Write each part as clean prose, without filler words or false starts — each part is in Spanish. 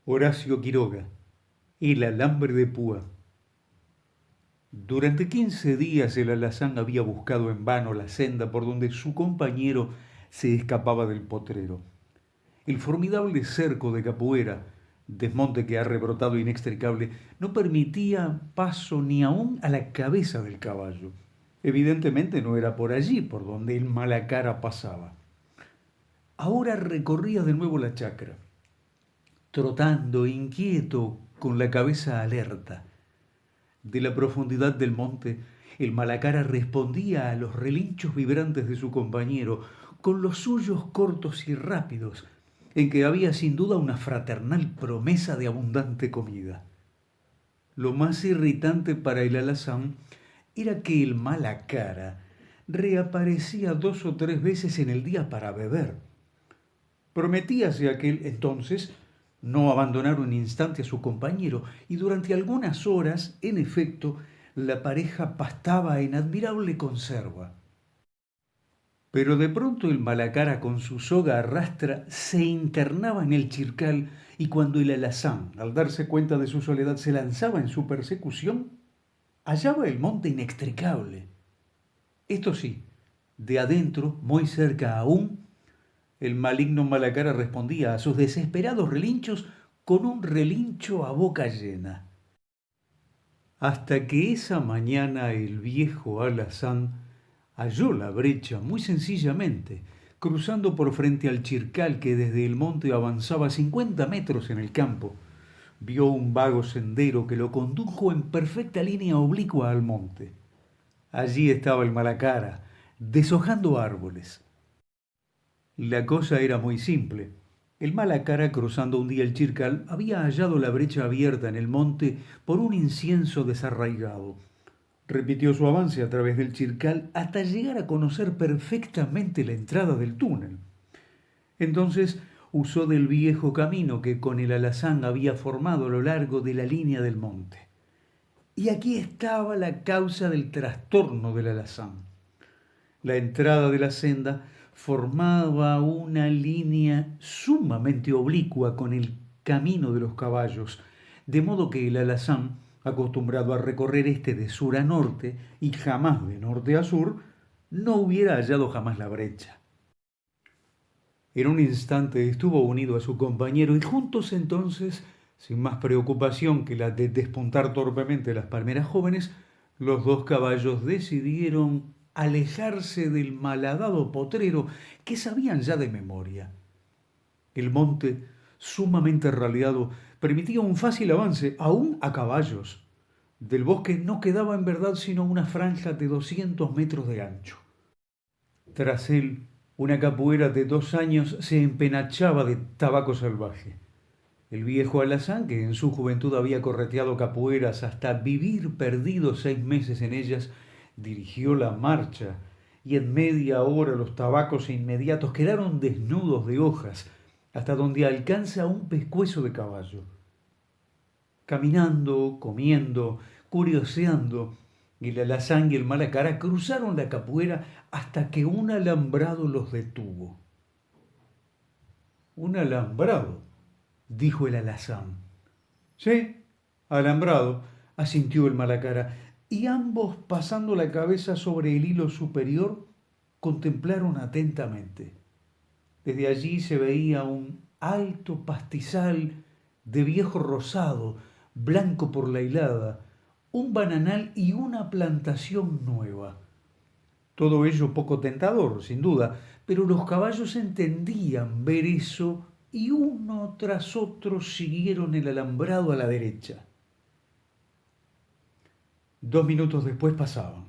Horacio Quiroga, El alambre de púa. Durante 15 días el alazán había buscado en vano la senda por donde su compañero se escapaba del potrero. El formidable cerco de Capoeira, desmonte que ha rebrotado inextricable, no permitía paso ni aún a la cabeza del caballo. Evidentemente no era por allí por donde el Malacara pasaba. Ahora recorría de nuevo la chacra, trotando, inquieto, con la cabeza alerta. De la profundidad del monte, el Malacara respondía a los relinchos vibrantes de su compañero, con los suyos cortos y rápidos, en que había sin duda una fraternal promesa de abundante comida. Lo más irritante para el alazán era que el Malacara reaparecía 2 o 3 veces en el día para beber. Prometíase aquel entonces no abandonar un instante a su compañero, y durante algunas horas, en efecto, la pareja pastaba en admirable conserva. Pero de pronto el Malacara con su soga a rastra se internaba en el chircal, y cuando el alazán, al darse cuenta de su soledad, se lanzaba en su persecución, hallaba el monte inextricable. Esto sí, de adentro, muy cerca aún, el maligno Malacara respondía a sus desesperados relinchos con un relincho a boca llena. Hasta que esa mañana el viejo alazán halló la brecha muy sencillamente, cruzando por frente al chircal que desde el monte avanzaba 50 metros en el campo. Vio un vago sendero que lo condujo en perfecta línea oblicua al monte. Allí estaba el Malacara, deshojando árboles. La cosa era muy simple. El Malacara, cruzando un día el Chircal, había hallado la brecha abierta en el monte por un incienso desarraigado. Repitió su avance a través del Chircal hasta llegar a conocer perfectamente la entrada del túnel. Entonces usó del viejo camino que con el alazán había formado a lo largo de la línea del monte. Y aquí estaba la causa del trastorno del alazán. La entrada de la senda formaba una línea sumamente oblicua con el camino de los caballos, de modo que el alazán, acostumbrado a recorrer este de sur a norte y jamás de norte a sur, no hubiera hallado jamás la brecha. En un instante estuvo unido a su compañero y juntos entonces, sin más preocupación que la de despuntar torpemente las palmeras jóvenes, los dos caballos decidieron alejarse del malhadado potrero que sabían ya de memoria. El monte, sumamente raleado, permitía un fácil avance, aún a caballos. Del bosque no quedaba en verdad sino una franja de 200 metros de ancho. Tras él, una capuera de 2 años se empenachaba de tabaco salvaje. El viejo alazán, que en su juventud había correteado capueras hasta vivir perdido 6 meses en ellas, dirigió la marcha, y en media hora los tabacos inmediatos quedaron desnudos de hojas, hasta donde alcanza un pescuezo de caballo. Caminando, comiendo, curioseando, el alazán y el Malacara cruzaron la capuera hasta que un alambrado los detuvo. Un alambrado, dijo el alazán. Sí, alambrado, asintió el Malacara, y ambos, pasando la cabeza sobre el hilo superior, contemplaron atentamente. Desde allí se veía un alto pastizal de viejo rosado, blanco por la hilada, un bananal y una plantación nueva. Todo ello poco tentador, sin duda, pero los caballos entendían ver eso y uno tras otro siguieron el alambrado a la derecha. 2 minutos después pasaban.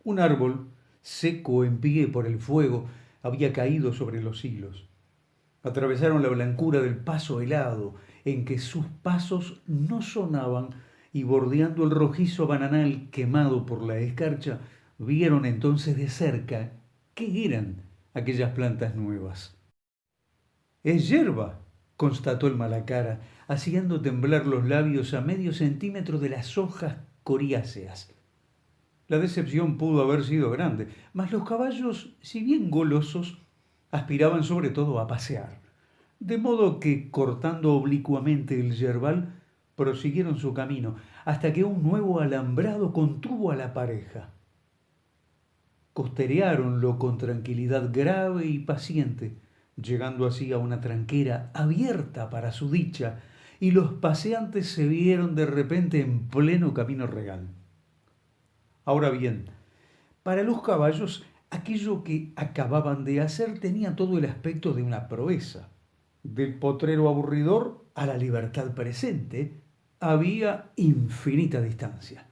Un árbol, seco en pie por el fuego, había caído sobre los hilos. Atravesaron la blancura del paso helado, en que sus pasos no sonaban, y bordeando el rojizo bananal quemado por la escarcha, vieron entonces de cerca qué eran aquellas plantas nuevas. Es yerba, constató el Malacara, haciendo temblar los labios a medio centímetro de las hojas coriáceas. La decepción pudo haber sido grande, mas los caballos, si bien golosos, aspiraban sobre todo a pasear. de modo que, cortando oblicuamente el yerbal, prosiguieron su camino, hasta que un nuevo alambrado contuvo a la pareja. Costereáronlo con tranquilidad grave y paciente, llegando así a una tranquera abierta para su dicha, y los paseantes se vieron de repente en pleno camino real. Ahora bien, para los caballos, aquello que acababan de hacer tenía todo el aspecto de una proeza. Del potrero aburridor a la libertad presente había infinita distancia.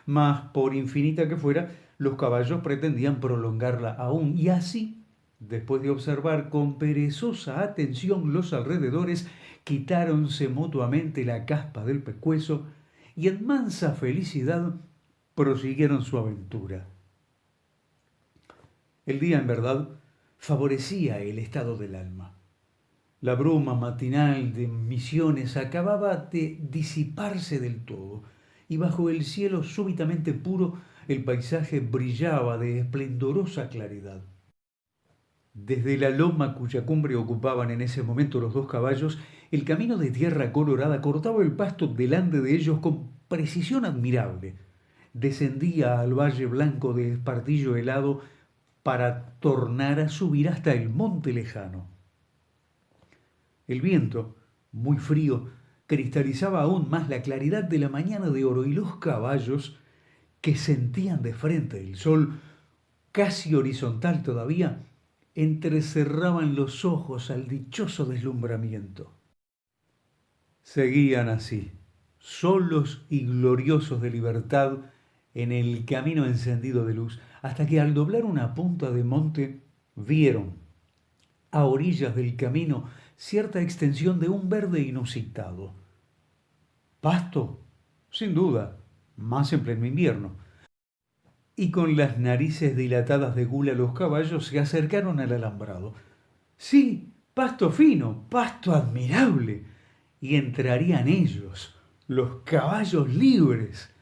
Mas, por infinita que fuera, los caballos pretendían prolongarla aún, y así, después de observar con perezosa atención los alrededores, quitáronse mutuamente la caspa del pescuezo y en mansa felicidad prosiguieron su aventura. El día, en verdad, favorecía el estado del alma. La bruma matinal de Misiones acababa de disiparse del todo, y bajo el cielo súbitamente puro el paisaje brillaba de esplendorosa claridad. Desde la loma cuya cumbre ocupaban en ese momento los dos caballos, el camino de tierra colorada cortaba el pasto delante de ellos con precisión admirable. Descendía al valle blanco de espartillo helado para tornar a subir hasta el monte lejano. El viento, muy frío, cristalizaba aún más la claridad de la mañana de oro, y los caballos, que sentían de frente el sol, casi horizontal todavía, entrecerraban los ojos al dichoso deslumbramiento. Seguían así, solos y gloriosos de libertad, en el camino encendido de luz, hasta que al doblar una punta de monte vieron, a orillas del camino, cierta extensión de un verde inusitado. Pasto, sin duda, más en pleno invierno. Y con las narices dilatadas de gula los caballos se acercaron al alambrado. Sí, pasto fino, pasto admirable. Y entrarían ellos, los caballos libres.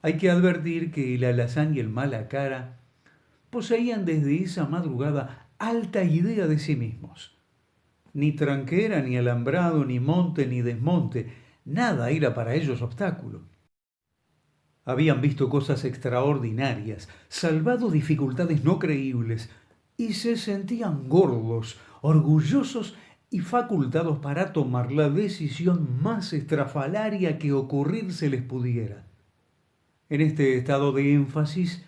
Hay que advertir que el alazán y el Malacara poseían desde esa madrugada alta idea de sí mismos. Ni tranquera, ni alambrado, ni monte, ni desmonte, nada era para ellos obstáculo. Habían visto cosas extraordinarias, salvado dificultades no creíbles, y se sentían gordos, orgullosos y facultados para tomar la decisión más estrafalaria que ocurrirse les pudiera. En este estado de énfasis,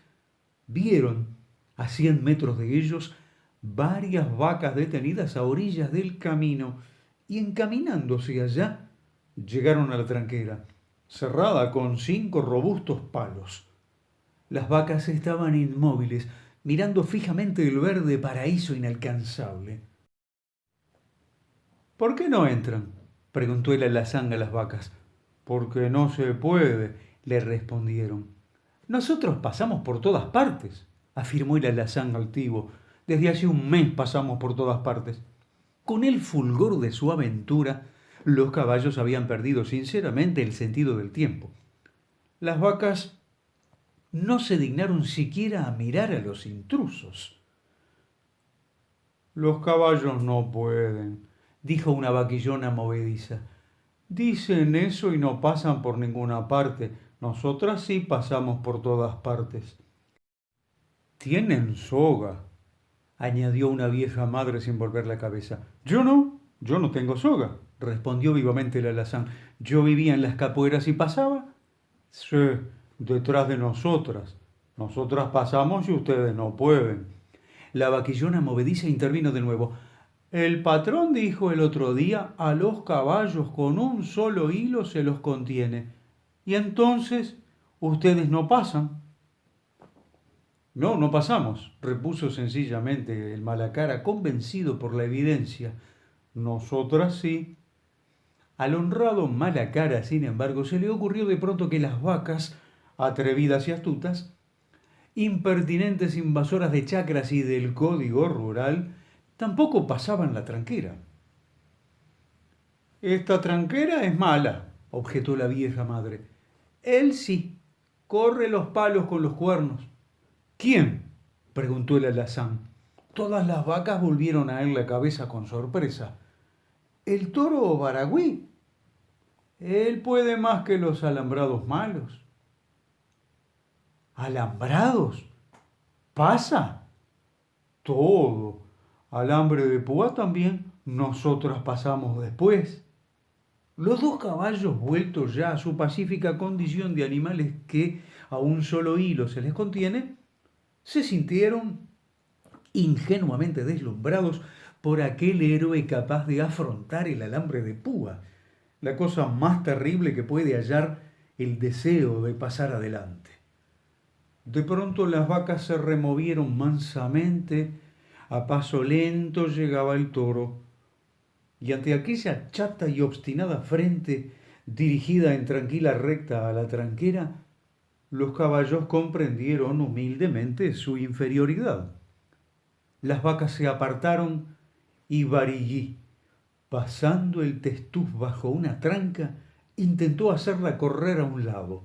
vieron, a 100 metros de ellos, varias vacas detenidas a orillas del camino, y encaminándose allá, llegaron a la tranquera, cerrada con 5 robustos palos. Las vacas estaban inmóviles, mirando fijamente el verde paraíso inalcanzable. ¿Por qué no entran?, preguntó el alazán a las vacas. Porque no se puede, le respondieron. Nosotros pasamos por todas partes, afirmó el alazán altivo. Desde hace un mes pasamos por todas partes. Con el fulgor de su aventura, los caballos habían perdido sinceramente el sentido del tiempo. Las vacas no se dignaron siquiera a mirar a los intrusos. Los caballos no pueden, dijo una vaquillona movediza. Dicen eso y no pasan por ninguna parte. Nosotras sí pasamos por todas partes. Tienen soga, añadió una vieja madre sin volver la cabeza. Yo no tengo soga, respondió vivamente el alazán. Yo vivía en las capueras y pasaba. Sí, detrás de nosotras. Nosotras pasamos y ustedes no pueden. La vaquillona movediza intervino de nuevo. El patrón dijo el otro día, a los caballos con un solo hilo se los contiene. Y entonces, ustedes no pasan. No, no pasamos, repuso sencillamente el Malacara, convencido por la evidencia. Nosotras sí. Al honrado Malacara, sin embargo, se le ocurrió de pronto que las vacas, atrevidas y astutas, impertinentes invasoras de chacras y del código rural, tampoco pasaban la tranquera. Esta tranquera es mala, objetó la vieja madre. Él sí, corre los palos con los cuernos. ¿Quién?, preguntó el alazán. Todas las vacas volvieron a él la cabeza con sorpresa. ¿El toro Baragüí? Él puede más que los alambrados malos. ¿Alambrados? ¿Pasa? Todo. Alambre de púa también. Nosotras pasamos después. Los dos caballos, vueltos ya a su pacífica condición de animales que a un solo hilo se les contiene, se sintieron ingenuamente deslumbrados por aquel héroe capaz de afrontar el alambre de púa, la cosa más terrible que puede hallar el deseo de pasar adelante. De pronto las vacas se removieron mansamente, a paso lento llegaba el toro, y ante aquella chata y obstinada frente dirigida en tranquila recta a la tranquera, los caballos comprendieron humildemente su inferioridad. Las vacas se apartaron y Barillí, pasando el testuz bajo una tranca, intentó hacerla correr a un lado.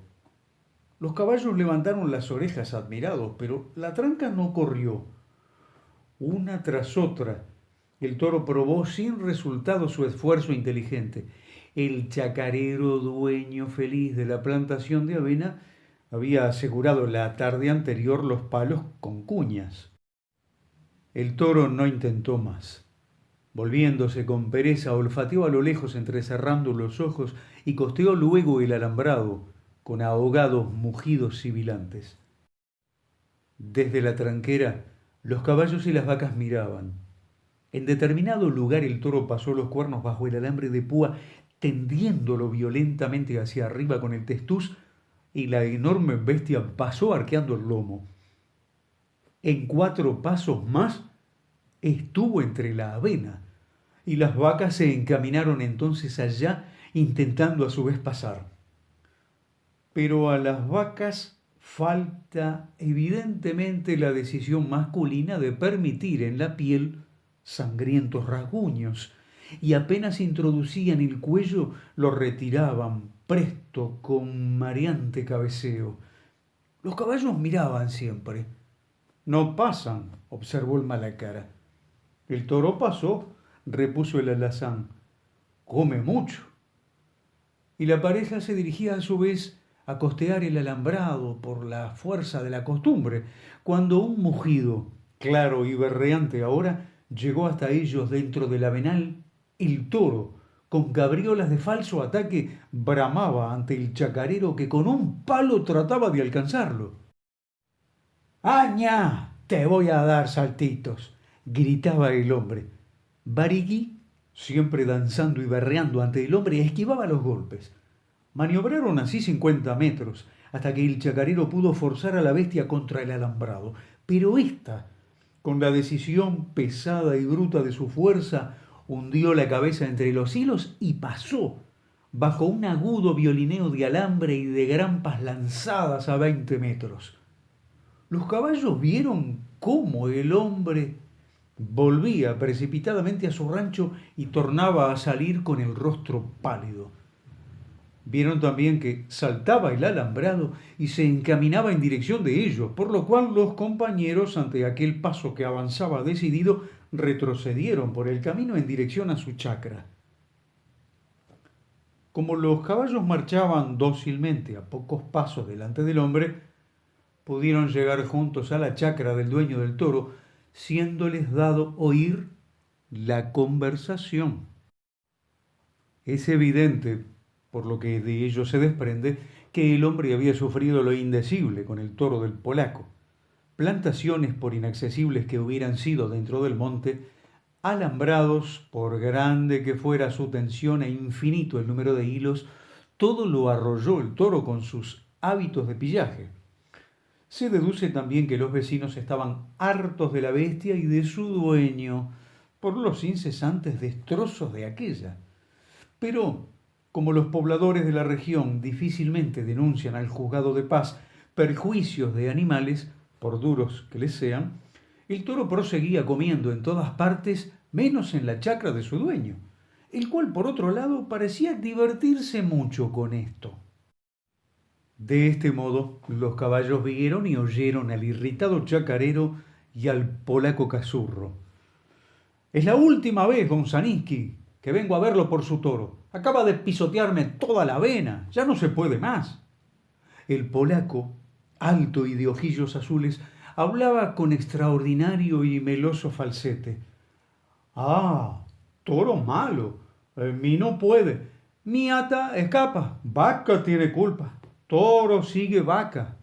Los caballos levantaron las orejas admirados, pero la tranca no corrió. Una tras otra, el toro probó sin resultado su esfuerzo inteligente. El chacarero dueño feliz de la plantación de avena había asegurado la tarde anterior los palos con cuñas. El toro no intentó más. Volviéndose con pereza, olfateó a lo lejos entrecerrando los ojos y costeó luego el alambrado con ahogados mugidos sibilantes. Desde la tranquera, los caballos y las vacas miraban. En determinado lugar el toro pasó los cuernos bajo el alambre de púa, tendiéndolo violentamente hacia arriba con el testuz, y la enorme bestia pasó arqueando el lomo. En 4 pasos más estuvo entre la avena, y las vacas se encaminaron entonces allá, intentando a su vez pasar. Pero a las vacas falta evidentemente la decisión masculina de permitir en la piel sangrientos rasguños, y apenas introducían el cuello lo retiraban presto con mareante cabeceo. Los caballos miraban siempre. No pasan, observó el Malacara. El toro pasó, repuso el alazán. Come mucho. Y la pareja se dirigía a su vez a costear el alambrado por la fuerza de la costumbre, cuando un mugido, claro y berreante ahora, llegó hasta ellos dentro del avenal. El toro, con cabriolas de falso ataque, bramaba ante el chacarero que con un palo trataba de alcanzarlo. ¡Aña! Te voy a dar saltitos, gritaba el hombre. Barigui, siempre danzando y berreando ante el hombre, esquivaba los golpes. Maniobraron así 50 metros, hasta que el chacarero pudo forzar a la bestia contra el alambrado. Pero ésta, con la decisión pesada y bruta de su fuerza, hundió la cabeza entre los hilos y pasó, bajo un agudo violineo de alambre y de grampas lanzadas a 20 metros. Los caballos vieron cómo el hombre volvía precipitadamente a su rancho y tornaba a salir con el rostro pálido. Vieron también que saltaba el alambrado y se encaminaba en dirección de ellos, por lo cual los compañeros, ante aquel paso que avanzaba decidido, retrocedieron por el camino en dirección a su chacra. Como los caballos marchaban dócilmente a pocos pasos delante del hombre, pudieron llegar juntos a la chacra del dueño del toro, siéndoles dado oír la conversación. Es evidente, por lo que de ello se desprende, que el hombre había sufrido lo indecible con el toro del polaco. Plantaciones, por inaccesibles que hubieran sido dentro del monte, alambrados, por grande que fuera su tensión e infinito el número de hilos, todo lo arrolló el toro con sus hábitos de pillaje. Se deduce también que los vecinos estaban hartos de la bestia y de su dueño por los incesantes destrozos de aquella. Pero, como los pobladores de la región difícilmente denuncian al juzgado de paz perjuicios de animales, por duros que les sean, el toro proseguía comiendo en todas partes, menos en la chacra de su dueño, el cual, por otro lado, parecía divertirse mucho con esto. De este modo, los caballos vieron y oyeron al irritado chacarero y al polaco cazurro. «Es la última vez, Gonzaniski», que vengo a verlo por su toro. Acaba de pisotearme toda la avena, ya no se puede más. El polaco, alto y de ojillos azules, hablaba con extraordinario y meloso falsete. Ah, toro malo. Mi no puede. Mi ata escapa. Vaca tiene culpa. Toro sigue vaca.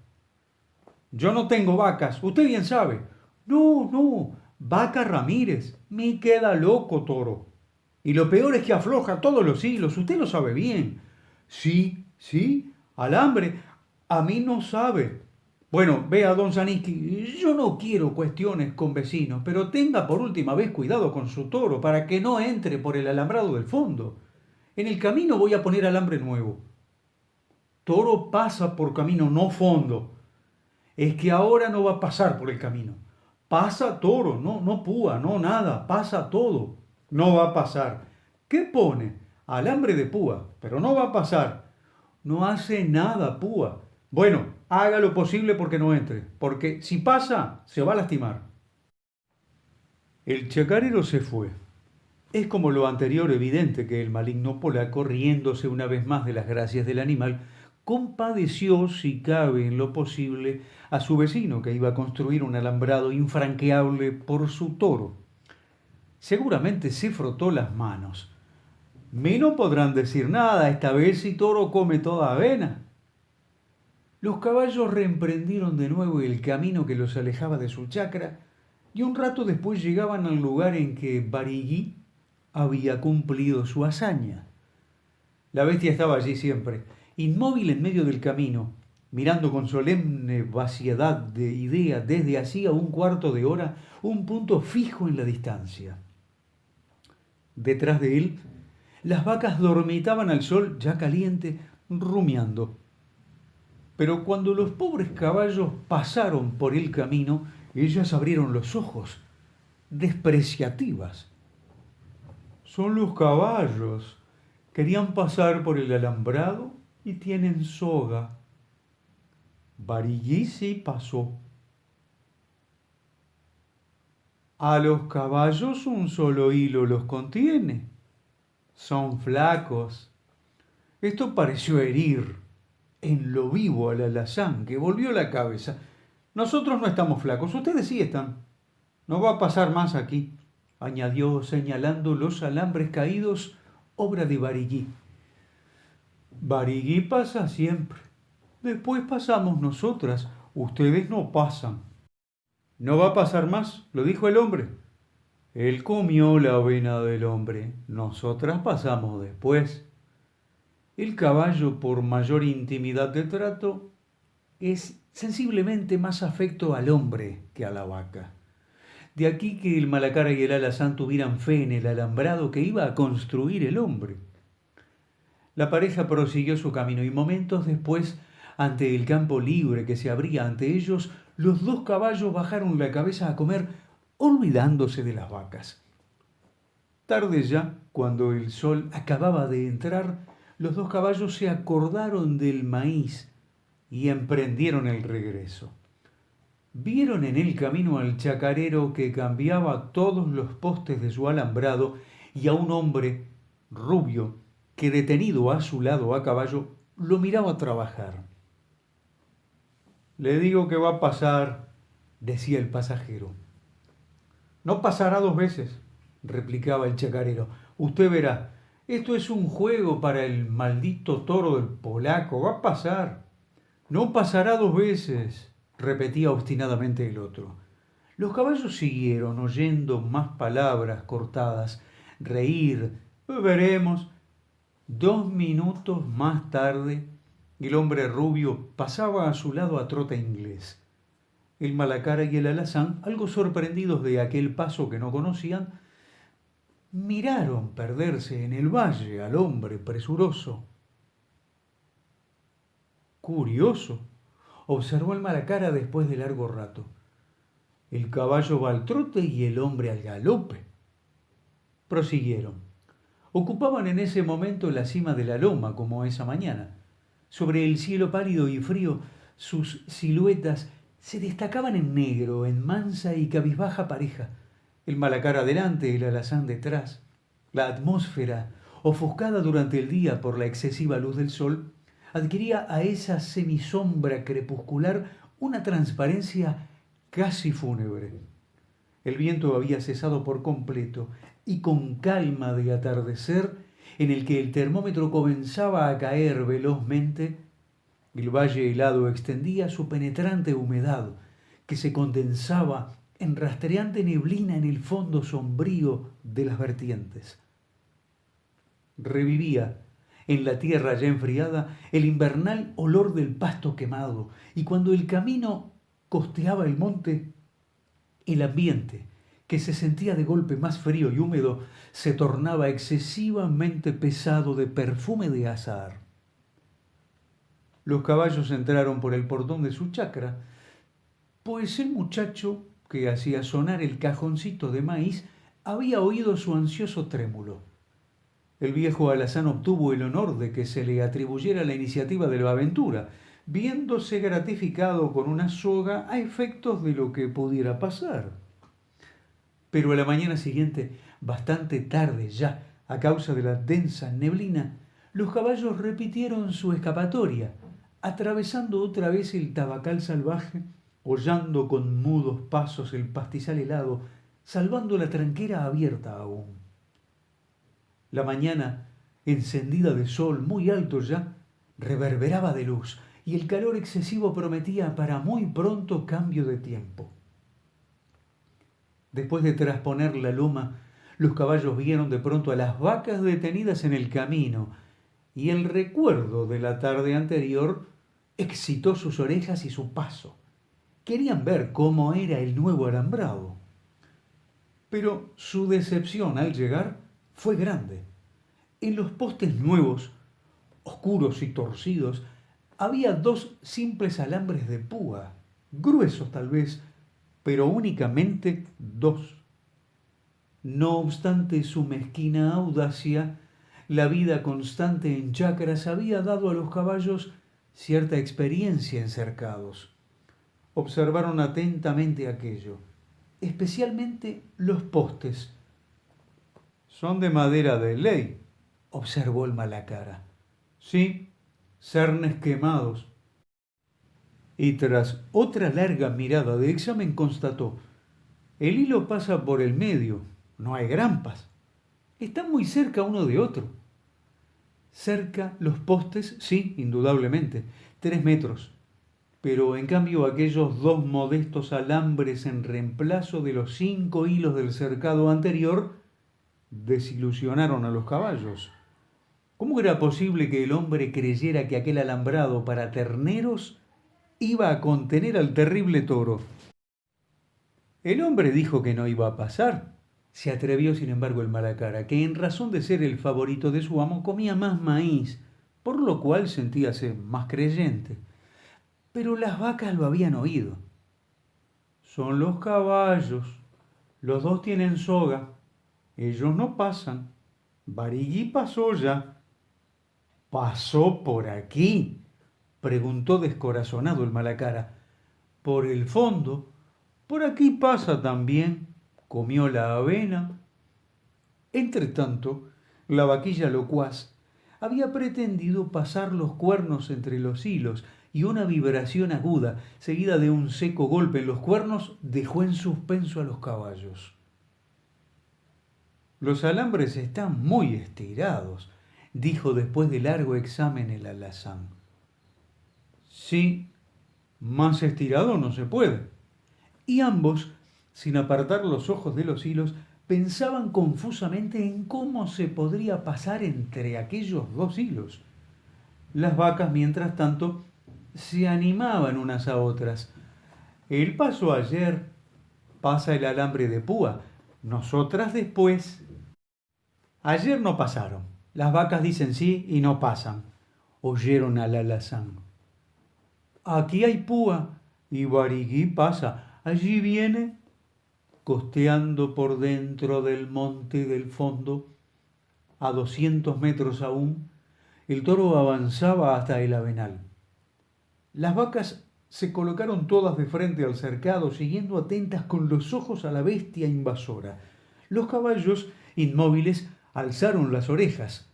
Yo no tengo vacas, usted bien sabe. No, no, Vaca Ramírez. Me queda loco, toro. Y lo peor es que afloja todos los hilos, usted lo sabe bien. Sí, sí, alambre. A mí no sabe. Bueno, vea, don Zanisky, yo no quiero cuestiones con vecinos, pero tenga por última vez cuidado con su toro para que no entre por el alambrado del fondo. En el camino voy a poner alambre nuevo. Toro pasa por camino, no fondo. Es que ahora no va a pasar por el camino. Pasa toro, no, no púa, no nada, pasa todo. No va a pasar. ¿Qué pone? Alambre de púa, pero no va a pasar. No hace nada púa. Bueno, haga lo posible porque no entre, porque si pasa, se va a lastimar. El chacarero se fue. Es como lo anterior evidente que el maligno polaco, riéndose una vez más de las gracias del animal, compadeció, si cabe en lo posible, a su vecino que iba a construir un alambrado infranqueable por su toro. Seguramente se frotó las manos. Me no podrán decir nada esta vez si toro come toda avena. Los caballos reemprendieron de nuevo el camino que los alejaba de su chacra y un rato después llegaban al lugar en que Barigui había cumplido su hazaña. La bestia estaba allí siempre, inmóvil en medio del camino, mirando con solemne vaciedad de idea desde hacía un cuarto de hora un punto fijo en la distancia. Detrás de él, las vacas dormitaban al sol ya caliente, rumiando. Pero cuando los pobres caballos pasaron por el camino, ellas abrieron los ojos, despreciativas. Son los caballos. Querían pasar por el alambrado y tienen soga. Barigui sí pasó. A los caballos un solo hilo los contiene. Son flacos. Esto pareció herir en lo vivo al alazán, que volvió la cabeza. Nosotros no estamos flacos, ustedes sí están. No va a pasar más aquí, añadió señalando los alambres caídos, obra de Barigui. Barigui pasa siempre. Después pasamos nosotras, ustedes no pasan. No va a pasar más, lo dijo el hombre. Él comió la avena del hombre, nosotras pasamos después. El caballo, por mayor intimidad de trato, es sensiblemente más afecto al hombre que a la vaca. De aquí que el malacara y el alazán tuvieran fe en el alambrado que iba a construir el hombre. La pareja prosiguió su camino y momentos después, ante el campo libre que se abría ante ellos, los dos caballos bajaron la cabeza a comer, olvidándose de las vacas. Tarde ya, cuando el sol acababa de entrar, los dos caballos se acordaron del maíz y emprendieron el regreso. Vieron en el camino al chacarero que cambiaba todos los postes de su alambrado y a un hombre rubio que detenido a su lado a caballo lo miraba trabajar. Le digo que va a pasar, decía el pasajero. No pasará dos veces, replicaba el chacarero. Usted verá, esto es un juego para el maldito toro del polaco, va a pasar. No pasará dos veces, repetía obstinadamente el otro. Los caballos siguieron oyendo más palabras cortadas, reír, veremos. 2 minutos más tarde, el hombre rubio pasaba a su lado a trote inglés. El malacara y el alazán, algo sorprendidos de aquel paso que no conocían, miraron perderse en el valle al hombre presuroso. Curioso, observó el malacara después de largo rato. El caballo va al trote y el hombre al galope. Prosiguieron. Ocupaban en ese momento la cima de la loma, como esa mañana. Sobre el cielo pálido y frío, sus siluetas se destacaban en negro, en mansa y cabizbaja pareja. El malacara adelante, el alazán detrás. La atmósfera, ofuscada durante el día por la excesiva luz del sol, adquiría a esa semisombra crepuscular una transparencia casi fúnebre. El viento había cesado por completo y con calma de atardecer, en el que el termómetro comenzaba a caer velozmente, el valle helado extendía su penetrante humedad, que se condensaba en rastreante neblina en el fondo sombrío de las vertientes. Revivía en la tierra ya enfriada el invernal olor del pasto quemado, y cuando el camino costeaba el monte, el ambiente, que se sentía de golpe más frío y húmedo, se tornaba excesivamente pesado de perfume de azahar. Los caballos entraron por el portón de su chacra, pues el muchacho que hacía sonar el cajoncito de maíz había oído su ansioso trémulo. El viejo alazán obtuvo el honor de que se le atribuyera la iniciativa de la aventura, viéndose gratificado con una soga a efectos de lo que pudiera pasar. Pero a la mañana siguiente, bastante tarde ya, a causa de la densa neblina, los caballos repitieron su escapatoria, atravesando otra vez el tabacal salvaje, hollando con mudos pasos el pastizal helado, salvando la tranquera abierta aún. La mañana, encendida de sol muy alto ya, reverberaba de luz, y el calor excesivo prometía para muy pronto cambio de tiempo. Después de trasponer la loma, los caballos vieron de pronto a las vacas detenidas en el camino, y el recuerdo de la tarde anterior excitó sus orejas y su paso. Querían ver cómo era el nuevo alambrado. Pero su decepción al llegar fue grande. En los postes nuevos, oscuros y torcidos, había dos simples alambres de púa, gruesos tal vez, pero únicamente dos. No obstante su mezquina audacia, la vida constante en chacras había dado a los caballos cierta experiencia en cercados. Observaron atentamente aquello, especialmente los postes. Son de madera de ley, observó el malacara. Sí, cernes quemados. Y tras otra larga mirada de examen constató: el hilo pasa por el medio, no hay grampas. Están muy cerca uno de otro. Cerca los postes, sí, indudablemente, 3 metros. Pero en cambio aquellos dos modestos alambres en reemplazo de los 5 hilos del cercado anterior desilusionaron a los caballos. ¿Cómo era posible que el hombre creyera que aquel alambrado para terneros iba a contener al terrible toro? El hombre dijo que no iba a pasar. Se atrevió, sin embargo, el malacara, que en razón de ser el favorito de su amo comía más maíz, por lo cual sentíase más creyente. Pero las vacas lo habían oído. Son los caballos. Los dos tienen soga. Ellos no pasan. Barigui pasó ya. ¿Pasó por aquí?, preguntó descorazonado el malacara. Por el fondo. Por aquí pasa también. Comió la avena. Entretanto, la vaquilla locuaz había pretendido pasar los cuernos entre los hilos, y una vibración aguda, seguida de un seco golpe en los cuernos, dejó en suspenso a los caballos. Los alambres están muy estirados, dijo después de largo examen el alazán. Sí, más estirado no se puede. Y ambos, sin apartar los ojos de los hilos, pensaban confusamente en cómo se podría pasar entre aquellos dos hilos. Las vacas, mientras tanto, se animaban unas a otras. Él pasó ayer, pasa el alambre de púa, nosotras después. Ayer no pasaron, las vacas dicen sí y no pasan, oyeron al alazán. Aquí hay púa y Barigui pasa, allí viene, costeando por dentro del monte del fondo, a 200 metros aún, el toro avanzaba hasta el avenal. Las vacas se colocaron todas de frente al cercado, siguiendo atentas con los ojos a la bestia invasora. Los caballos, inmóviles, alzaron las orejas.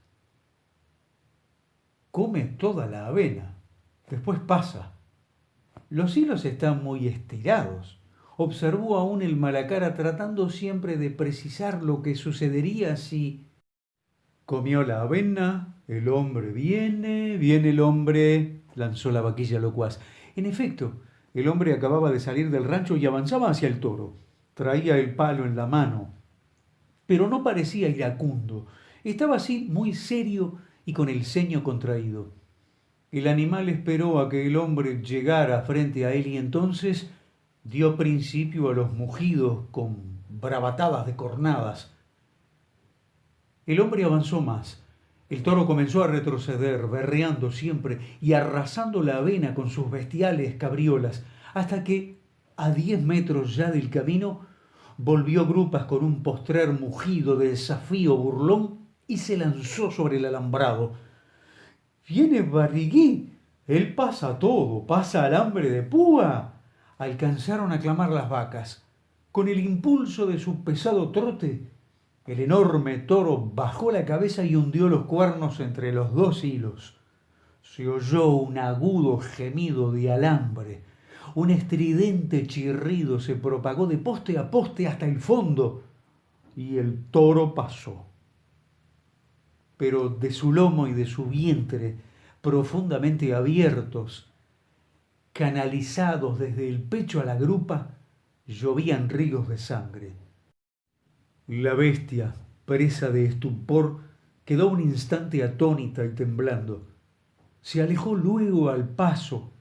Come toda la avena, después pasa. Los hilos están muy estirados. Observó aún el Malacara tratando siempre de precisar lo que sucedería si... Comió la avena, el hombre viene, viene el hombre, lanzó la vaquilla locuaz. En efecto, el hombre acababa de salir del rancho y avanzaba hacia el toro. Traía el palo en la mano, pero no parecía iracundo. Estaba así muy serio y con el ceño contraído. El animal esperó a que el hombre llegara frente a él y entonces dio principio a los mugidos con bravatadas de cornadas. El hombre avanzó más. El toro comenzó a retroceder, berreando siempre y arrasando la avena con sus bestiales cabriolas, hasta que, a 10 metros ya del camino, volvió Grupas con un postrer mugido de desafío burlón y se lanzó sobre el alambrado. Viene Barrigui, él pasa todo, pasa alambre de púa. Alcanzaron a clamar las vacas. Con el impulso de su pesado trote, el enorme toro bajó la cabeza y hundió los cuernos entre los dos hilos. Se oyó un agudo gemido de alambre. Un estridente chirrido se propagó de poste a poste hasta el fondo y el toro pasó. Pero de su lomo y de su vientre, profundamente abiertos, canalizados desde el pecho a la grupa, llovían ríos de sangre. La bestia, presa de estupor, quedó un instante atónita y temblando. Se alejó luego al paso,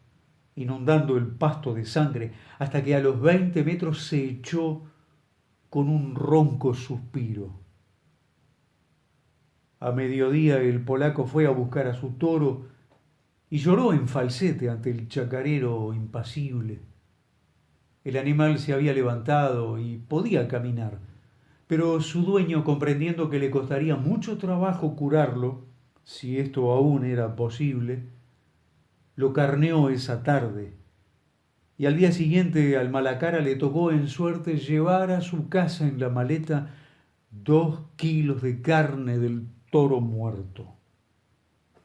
inundando el pasto de sangre, hasta que a los 20 metros se echó con un ronco suspiro. A mediodía el polaco fue a buscar a su toro y lloró en falsete ante el chacarero impasible. El animal se había levantado y podía caminar, pero su dueño, comprendiendo que le costaría mucho trabajo curarlo, si esto aún era posible, lo carneó esa tarde, y al día siguiente al Malacara le tocó en suerte llevar a su casa en la maleta 2 kilos de carne del toro muerto.